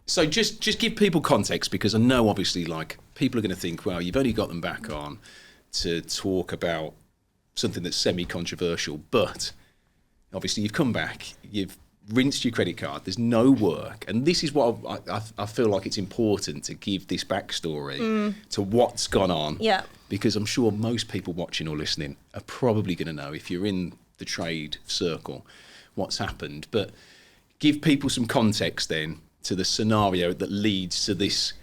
So just give people context, because I know obviously like people are going to think, well, you've only got them back on to talk about something that's semi-controversial, but obviously you've come back, you've rinsed your credit card, there's no work, and this is what I feel like it's important to give this backstory to what's gone on. Yeah. Because I'm sure most people watching or listening are probably going to know, if you're in the trade circle, what's happened. But give people some context then to the scenario that leads to this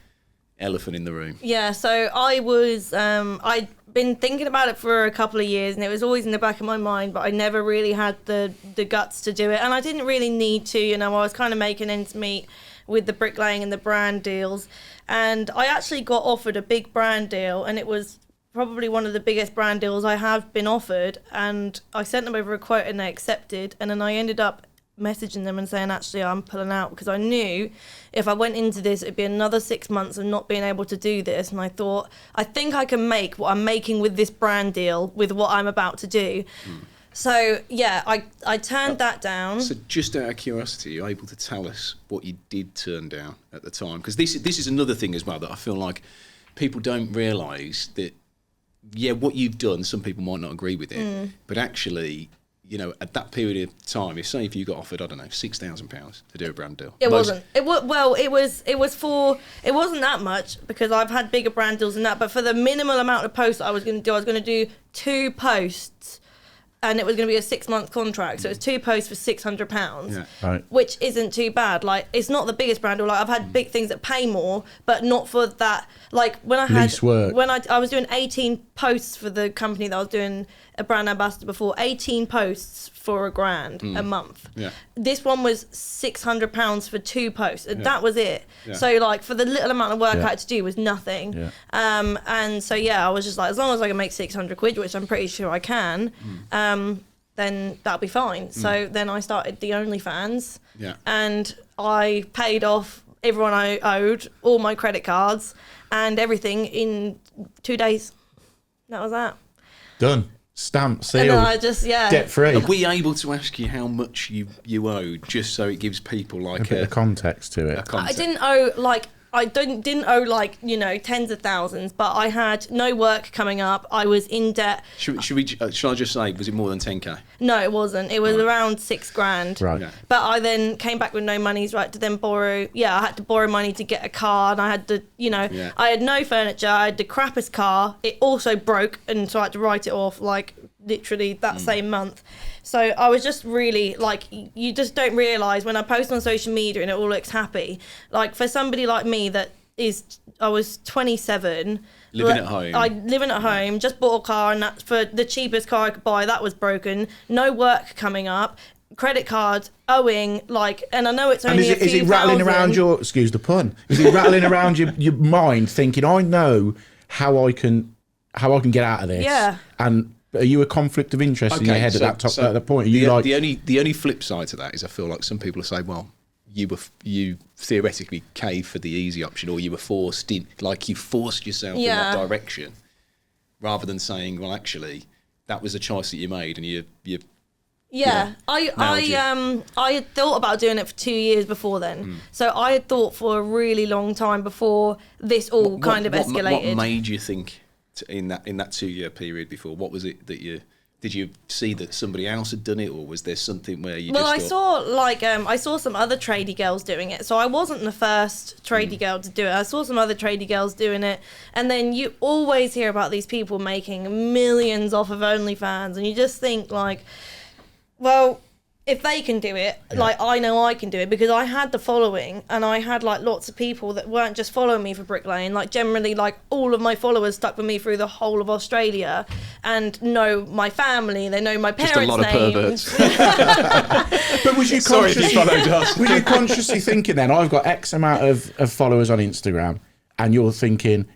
elephant in the room. Yeah, so I was, I'd been thinking about it for a couple of years, and it was always in the back of my mind, but I never really had the guts to do it, and I didn't really need to, I was kind of making ends meet with the bricklaying and the brand deals, and I actually got offered a big brand deal, and it was probably one of the biggest brand deals I have been offered, and I sent them over a quote and they accepted, and then I ended up messaging them and saying, actually, I'm pulling out, because I knew if I went into this, it'd be another 6 months of not being able to do this. And I thought, I think I can make what I'm making with this brand deal with what I'm about to do. So, yeah, I turned that down. So just out of curiosity, are you able to tell us what you did turn down at the time? Because this is another thing as well that I feel like people don't realise that, yeah, what you've done, some people might not agree with it, but actually, at that period of time, if you got offered, I don't know, £6,000 to do a brand deal. It wasn't. It wasn't that much, because I've had bigger brand deals than that. But for the minimal amount of posts that I was going to do 2 posts, and it was going to be a 6-month contract. So it was 2 posts for £600, Yeah. Right. which isn't too bad. Like, it's not the biggest brand deal. Like, I've had big things that pay more, but not for that. Like, when I Least work. when I was doing 18 posts for the company that I was doing a brand ambassador before, 18 posts for £1,000 a month. Yeah. This one was £600 for 2 posts. That was it. Yeah. So, like, for the little amount of work Yeah. I had to do was nothing. Yeah. And so, yeah, I was just like, as long as I can make £600, which I'm pretty sure I can, then that'll be fine. So then I started the OnlyFans, Yeah. and I paid off everyone I owed, all my credit cards and everything in 2 days. That was that. Done. Stamp, And seal, then I just, debt free. Are we able to ask you how much you owed, just so it gives people like A bit of context to it. a concept? I didn't owe tens of thousands, but I had no work coming up. I was in debt. Should I just say, was it more than 10k? No, it wasn't. It was around £6,000. Right. Yeah. But I then came back with no money, right, to then borrow. Yeah, I had to borrow money to get a car, and I had to, Yeah. I had no furniture. I had the crappiest car. It also broke, and so I had to write it off, like, literally that same month. So I was just really, like, you just don't realise when I post on social media and it all looks happy. Like, for somebody like me I was 27. Living at home. Living at home, just bought a car, and that's for the cheapest car I could buy. That was broken. No work coming up. Credit card owing, like, and I know it's only And is it rattling around your, excuse the pun, is it rattling around your mind thinking, I know how I can get out of this? Yeah. And are you a conflict of interest in your head at that point? Are you the only flip side to that is I feel like some people say, well, you theoretically caved for the easy option, or you were forced in, like you forced yourself in that direction, rather than saying, well, actually, that was a choice that you made, and you Yeah, I had thought about doing it for 2 years before then. So I had thought for a really long time before this all kind of escalated. What made you think in that 2 year period before? What was it that did you see that somebody else had done it, or was there something where you? I saw some other tradie girls doing it. So I wasn't the first tradie girl to do it. I saw some other tradie girls doing it, and then you always hear about these people making millions off of OnlyFans, and you just think like, well, if they can do it, like, I know I can do it, because I had the following, and I had like lots of people that weren't just following me for bricklaying. Like, generally, like, all of my followers stuck with me through the whole of Australia and know my family. They know my parents' names. Just a lot of perverts. But was you Sorry if you followed us. were you consciously thinking then, I've got X amount of followers on Instagram, and you're thinking,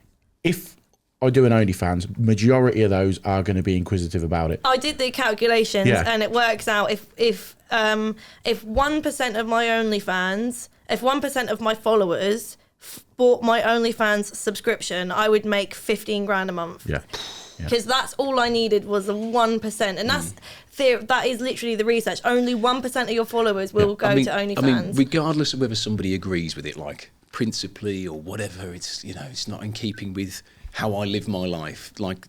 if I do an OnlyFans, majority of those are going to be inquisitive about it? I did the calculations, and it works out if 1% of my OnlyFans, if 1% of my followers bought my OnlyFans subscription, I would make 15 grand a month. Yeah. because that's all I needed was a 1%, and that is literally the research. Only 1% of your followers will go to OnlyFans. I mean, regardless of whether somebody agrees with it, like principally or whatever, it's it's not in keeping with how I live my life. Like,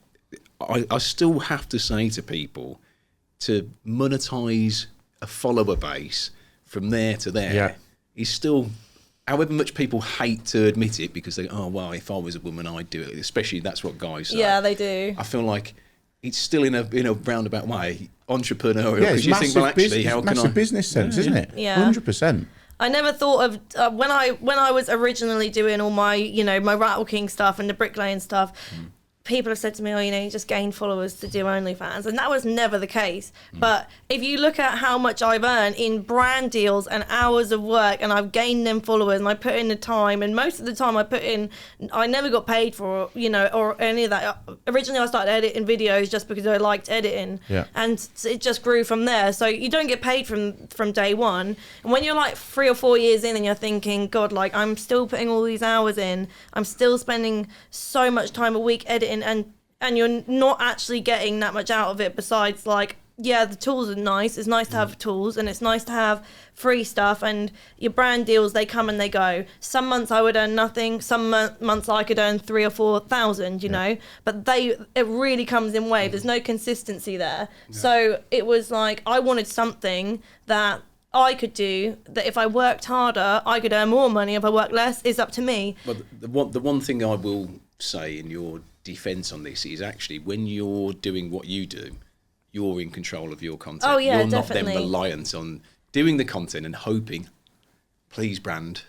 I still have to say to people, to monetize a follower base from there to there is still, however much people hate to admit it, because they well, if I was a woman I'd do it, especially that's what guys say. Yeah, they do. I feel like it's still in a roundabout way entrepreneurial, because you think, well, actually, how can I? Massive business sense, isn't it? Yeah. 100%. I never thought of when I was originally doing all my my Rattle King stuff and the bricklaying stuff. People have said to me, you just gained followers to do OnlyFans, and that was never the case. But if you look at how much I've earned in brand deals and hours of work, and I've gained them followers, and I put in the time, and most of the time I never got paid for, or any of that. Originally, I started editing videos just because I liked editing, and it just grew from there. So you don't get paid from day one. And when you're like 3 or 4 years in, and you're thinking, God, like I'm still putting all these hours in, I'm still spending so much time a week editing. And you're not actually getting that much out of it besides the tools are nice. It's nice to have tools, and it's nice to have free stuff, and your brand deals, they come and they go. Some months I would earn nothing, some months I could earn 3,000 or 4,000, but it really comes in waves. There's no consistency there. So it was like I wanted something that I could do, that if I worked harder I could earn more money. If I work less, it's up to me. But the one thing I will say in your defense on this is, actually, when you're doing what you do, you're in control of your content. Oh yeah, you're definitely. not then reliant on doing the content and hoping, please brand,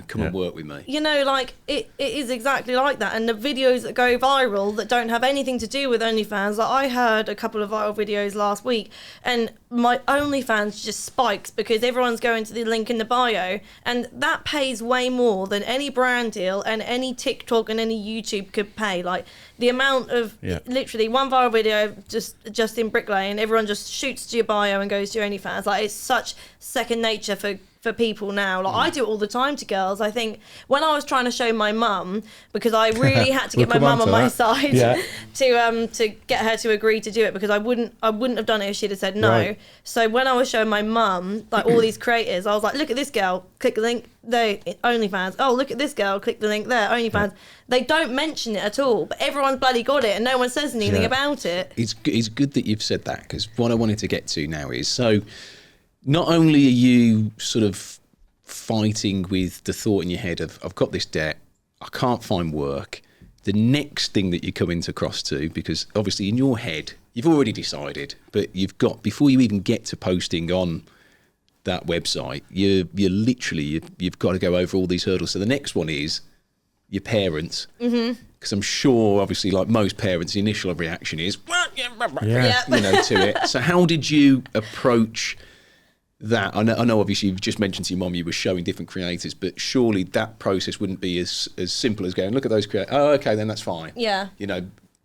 come and work with me. It is exactly like that. And the videos that go viral that don't have anything to do with OnlyFans, like I heard a couple of viral videos last week, and my OnlyFans just spikes because everyone's going to the link in the bio, and that pays way more than any brand deal and any TikTok and any YouTube could pay. Like the amount of literally one viral video just in bricklaying, everyone just shoots to your bio and goes to your OnlyFans. Like it's such second nature for people now. Like I do it all the time to girls. I think when I was trying to show my mum, because I really had to get my mum on my side to get her to agree to do it, because I wouldn't have done it if she'd have said no. Right. So when I was showing my mum like all these creators, I was like, look at this girl, click the link there, OnlyFans. Oh, look at this girl, click the link there, OnlyFans. They don't mention it at all, but everyone's bloody got it and no one says anything about it. It's good that you've said that, because what I wanted to get to now is, so not only are you sort of fighting with the thought in your head of, I've got this debt, I can't find work, the next thing that you come into cross to, because obviously in your head, you've already decided, but before you even get to posting on that website, you've got to go over all these hurdles. So the next one is your parents. Because I'm sure, obviously, like most parents, the initial reaction is, to it. So how did you approach that? I know obviously you've just mentioned to your mum you were showing different creators, but surely that process wouldn't be as simple as going, look at those creators, oh, okay, then that's fine. Yeah.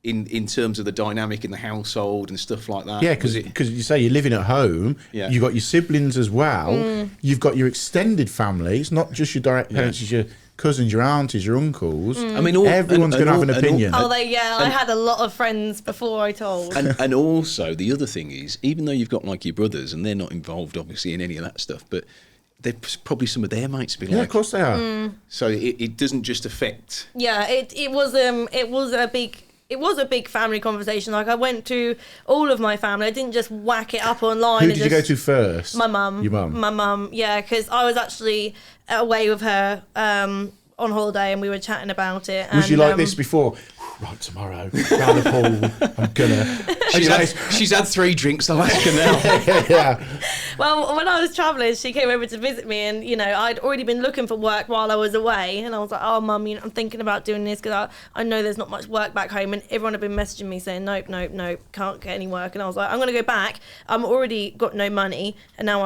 In terms of the dynamic in the household and stuff like that. Yeah, because you say you're living at home, you've got your siblings as well, you've got your extended family, it's not just your direct parents, it's your cousins, your aunties, your uncles. I mean, everyone's going to have an opinion. I had a lot of friends before I told. And also, the other thing is, even though you've got like your brothers, and they're not involved obviously in any of that stuff, but there's probably some of their mates be like, yeah, of course they are. So it doesn't just affect. Yeah, it was a big family conversation. Like I went to all of my family. I didn't just whack it up online. Who did you go to first? My mum. Your mum? My mum, yeah, because I was actually away with her on holiday and we were chatting about it. Was you like this before? Right, tomorrow, round the pool, I'm gonna... She's had 3 drinks, I'll ask her now. Yeah. Well, when I was travelling, she came over to visit me, and I'd already been looking for work while I was away, and I was like, oh mum, I'm thinking about doing this because I know there's not much work back home, and everyone had been messaging me saying nope, can't get any work, and I was like, I'm gonna go back. I'm already got no money, and now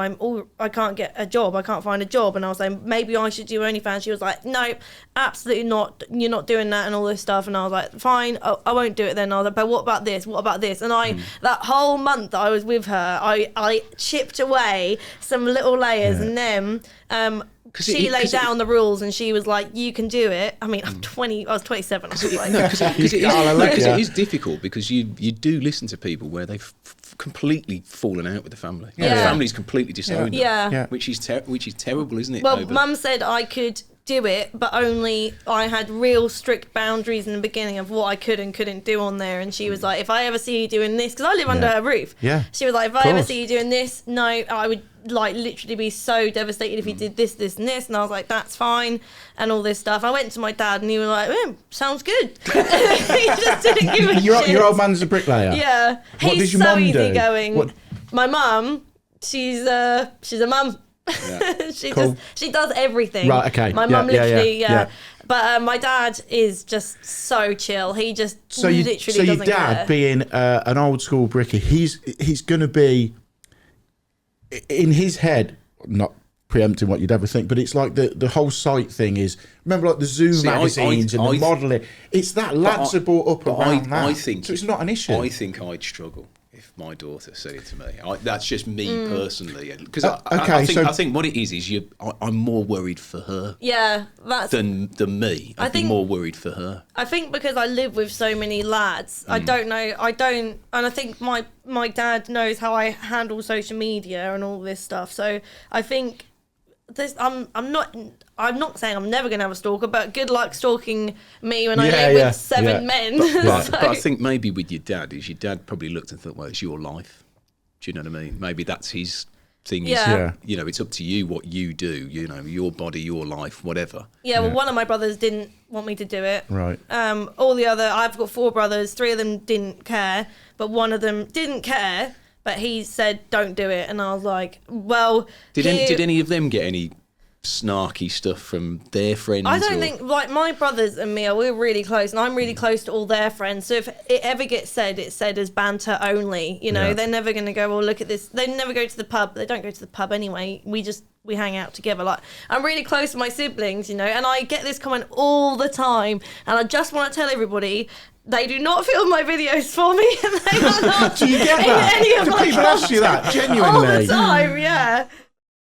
I can't get a job, I can't find a job, and I was saying maybe I should do OnlyFans. She was like, nope, absolutely not, you're not doing that and all this stuff, and I was like, fine, I won't do it then. I was like, but what about this? And that whole month that I was with her, I chipped away some little layers, and then she laid down the rules and she was like, you can do it. I mean, I was 27. Because it is difficult because you do listen to people where they've completely fallen out with the family. The family's completely disowned them, which is terrible, isn't it? Well, Mum said I could do it, but only I had real strict boundaries in the beginning of what I could and couldn't do on there. And she was like, if I ever see you doing this, because I live under her roof. Yeah. She was like, if I ever see you doing this, no, I would like literally be so devastated if you did this, this, and this. And I was like, that's fine, and all this stuff. I went to my dad, and he was like, sounds good. He just didn't give a shit. Your old man's a bricklayer. Yeah, what he's does your so mum do? easygoing. My mum, she's a mum. Yeah. she does everything. Right, okay. My mum literally, But my dad is just so chill. He just literally doesn't care. So your dad, being an old school bricky, he's going to be, in his head, not preempting what you'd ever think, but it's like the whole site thing is, remember like the Zoom magazines and the modelling, it's that lads are brought up around that. I think, so it's not an issue. I think I'd struggle if my daughter said it to me. That's just me personally, because I think what it is I'm more worried for her. Yeah, than me. I'd be more worried for her. I think because I live with so many lads, I don't, and I think my dad knows how I handle social media and all this stuff. So I think I'm not saying I'm never going to have a stalker, but good luck stalking me when I live with seven men. But I think maybe with your dad probably looked and thought, well, it's your life. Do you know what I mean? Maybe that's his thing. Yeah. You know, it's up to you what you do, you know, your body, your life, whatever. Yeah, well, one of my brothers didn't want me to do it. Right. All the other, I've got 4 brothers, 3 of them didn't care, but one of them didn't care, but he said, don't do it. And I was like, well... Did any of them get any snarky stuff from their friends? I don't think, like, my brothers and me, we're really close, and I'm really close to all their friends, so if it ever gets said, it's said as banter only, you know. They're never going to go, well, look at this. They never go to the pub. They don't go to the pub anyway. We hang out together. Like, I'm really close to my siblings, you know, and I get this comment all the time, and I just want to tell everybody, they do not film my videos for me, and they are not do you get that? in any of my people ask you that, genuinely? all the time, yeah.